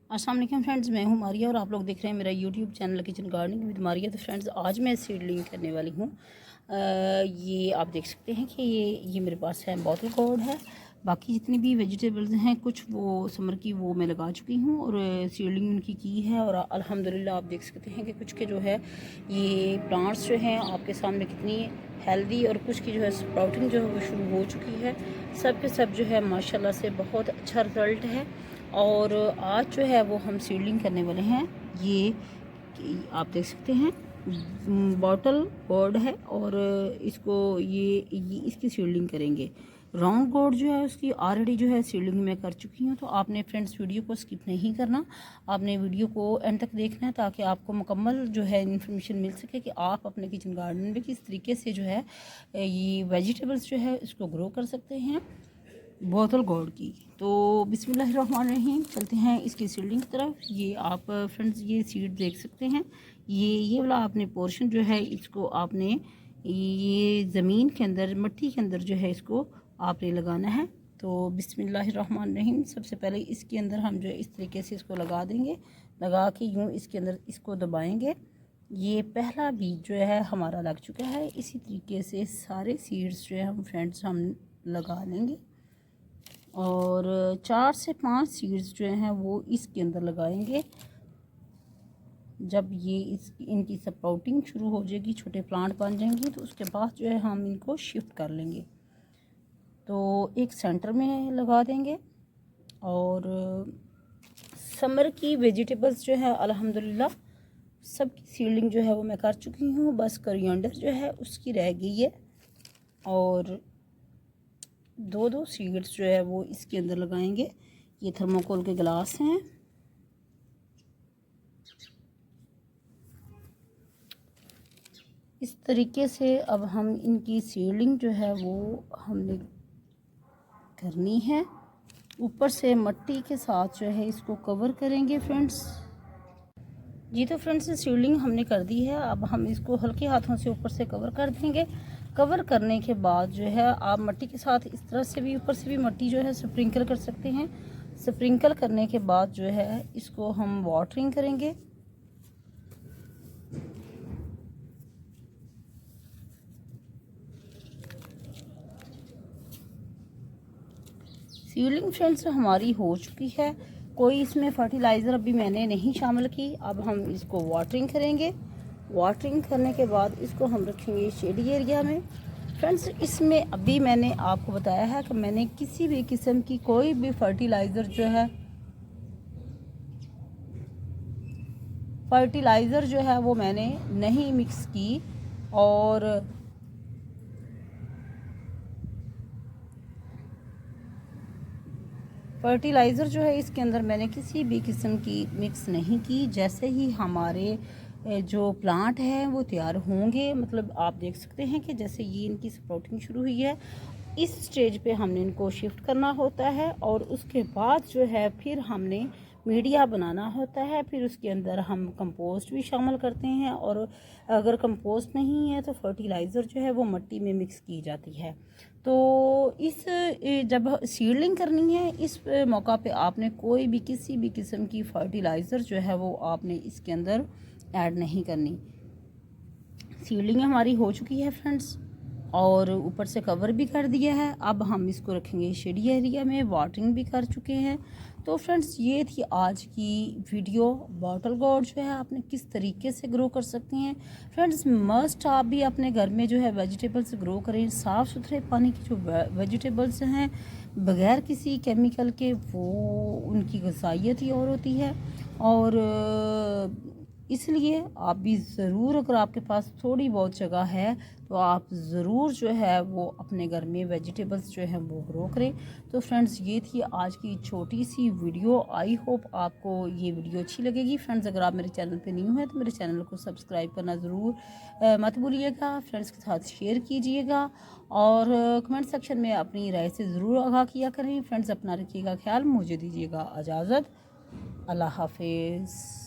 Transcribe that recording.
अस्सलाम वालेकुम फ्रेंड्स, मैं हूं मारिया और आप लोग देख रहे हैं मेरा YouTube channel kitchen gardening with Maria. तो फ्रेंड्स, आज मैं सीडलिंग करने वाली हूं। ये आप देख सकते हैं कि ये मेरे पास है बॉटल गोर्ड है। बाकी जितनी भी वेजिटेबल्स हैं कुछ वो समर की वो मैं लगा चुकी हूं और सीडलिंग उनकी की है। और अल्हम्दुलिल्लाह आप देख सकते हैं कि कुछ के जो है ये प्लांट्स जो हैं आपके सामने कितनी हेल्दी, और कुछ की जो है स्प्राउटिंग जो है वो शुरू हो चुकी है। सब के सब जो है माशाल्लाह से बहुत अच्छा रिज़ल्ट है। और आज जो है वो हम सीडलिंग करने वाले हैं। ये आप देख सकते हैं बॉटल गोर्ड है और इसको ये इसकी सीडलिंग करेंगे। राउंड गोर्ड जो है उसकी ऑलरेडी जो है सीडलिंग मैं कर चुकी हूँ। तो आपने फ्रेंड्स वीडियो को स्किप नहीं करना, आपने वीडियो को एंड तक देखना है ताकि आपको मुकम्मल जो है इन्फॉर्मेशन मिल सके कि आप अपने किचन गार्डन में किस तरीके से जो है ये वेजिटेबल्स जो है इसको ग्रो कर सकते हैं बोतल गोर्ड की। तो बिस्मिल्लाहिर्रहमानिर्रहीम, चलते हैं इसकी सीडलिंग की तरफ। ये आप फ्रेंड्स ये सीड देख सकते हैं। ये वाला आपने पोर्शन जो है इसको आपने ये ज़मीन के अंदर मिट्टी के अंदर जो है इसको आपने लगाना है। तो बिस्मिल्लाहिर्रहमानिर्रहीम, सबसे पहले इसके अंदर हम जो है इस तरीके से इसको लगा देंगे। लगा के यूँ इसके अंदर इसको दबाएंगे। ये पहला बीज जो है हमारा लग चुका है। इसी तरीके से सारे सीड्स जो है हम फ्रेंड्स हम लगा लेंगे और 4 से 5 सीड्स जो हैं वो इसके अंदर लगाएंगे। जब ये इनकी स्प्राउटिंग शुरू हो जाएगी, छोटे प्लांट बन जाएंगे, तो उसके बाद जो है हम इनको शिफ्ट कर लेंगे। तो एक सेंटर में लगा देंगे। और समर की वेजिटेबल्स जो है अल्हम्दुलिल्लाह सब की सीडलिंग जो है वो मैं कर चुकी हूँ। बस कोरिएंडर जो है उसकी रह गई है और दो सीड्स जो है वो इसके अंदर लगाएंगे। ये थर्मोकोल के गिलास हैं। इस तरीके से अब हम इनकी सीडलिंग जो है वो हमने करनी है। ऊपर से मिट्टी के साथ जो है इसको कवर करेंगे फ्रेंड्स। जी तो फ्रेंड्स, सीडलिंग हमने कर दी है। अब हम इसको हल्के हाथों से ऊपर से कवर कर देंगे। कवर करने के बाद जो है आप मिट्टी के साथ इस तरह से भी ऊपर से भी मिट्टी जो है स्प्रिंकल कर सकते हैं। स्प्रिंकल करने के बाद जो है इसको हम वाटरिंग करेंगे। सीडलिंग फ्रेंड्स हमारी हो चुकी है। कोई इसमें फर्टिलाइज़र अभी मैंने नहीं शामिल की। अब हम इसको वाटरिंग करेंगे। वाटरिंग करने के बाद इसको हम रखेंगे शेडी एरिया में। फ्रेंड्स, इसमें अभी मैंने आपको बताया है कि मैंने किसी भी किस्म की कोई भी फर्टिलाइज़र जो है वो मैंने नहीं मिक्स की। और फर्टिलाइज़र जो है इसके अंदर मैंने किसी भी किस्म की मिक्स नहीं की। जैसे ही हमारे जो प्लांट हैं वो तैयार होंगे, मतलब आप देख सकते हैं कि जैसे ये इनकी स्प्राउटिंग शुरू हुई है, इस स्टेज पे हमने इनको शिफ्ट करना होता है। और उसके बाद जो है फिर हमने मीडिया बनाना होता है। फिर उसके अंदर हम कंपोस्ट भी शामिल करते हैं। और अगर कंपोस्ट नहीं है तो फर्टिलाइज़र जो है वो मिट्टी में मिक्स की जाती है। तो जब सीडलिंग करनी है इस मौका पे आपने कोई भी किसी भी किस्म की फर्टिलाइज़र जो है वो आपने इसके अंदर ऐड नहीं करनी। सीडलिंग हमारी हो चुकी है फ्रेंड्स और ऊपर से कवर भी कर दिया है। अब हम इसको रखेंगे शेडी एरिया में। वाटरिंग भी कर चुके हैं। तो फ्रेंड्स, ये थी आज की वीडियो। बॉटल गोर्ड जो है आपने किस तरीके से ग्रो कर सकते हैं। फ्रेंड्स, मस्ट आप भी अपने घर में जो है वेजिटेबल्स ग्रो करें। साफ़ सुथरे पानी की जो वेजिटेबल्स हैं बग़ैर किसी केमिकल के, वो उनकी ग़िज़ाइयत ही और होती है। और इसलिए आप भी ज़रूर, अगर आपके पास थोड़ी बहुत जगह है तो आप ज़रूर जो है वो अपने घर में वेजिटेबल्स जो है वो ग्रो करें। तो फ्रेंड्स, ये थी आज की छोटी सी वीडियो। आई होप आपको ये वीडियो अच्छी लगेगी। फ्रेंड्स, अगर आप मेरे चैनल पे न्यू हैं तो मेरे चैनल को सब्सक्राइब करना ज़रूर मत भूलिएगा। फ्रेंड्स के साथ शेयर कीजिएगा और कमेंट सेक्शन में अपनी राय से ज़रूर आगाह किया करें। फ्रेंड्स, अपना रखिएगा ख्याल। मुझे दीजिएगा इजाज़त। अल्लाह हाफिज़।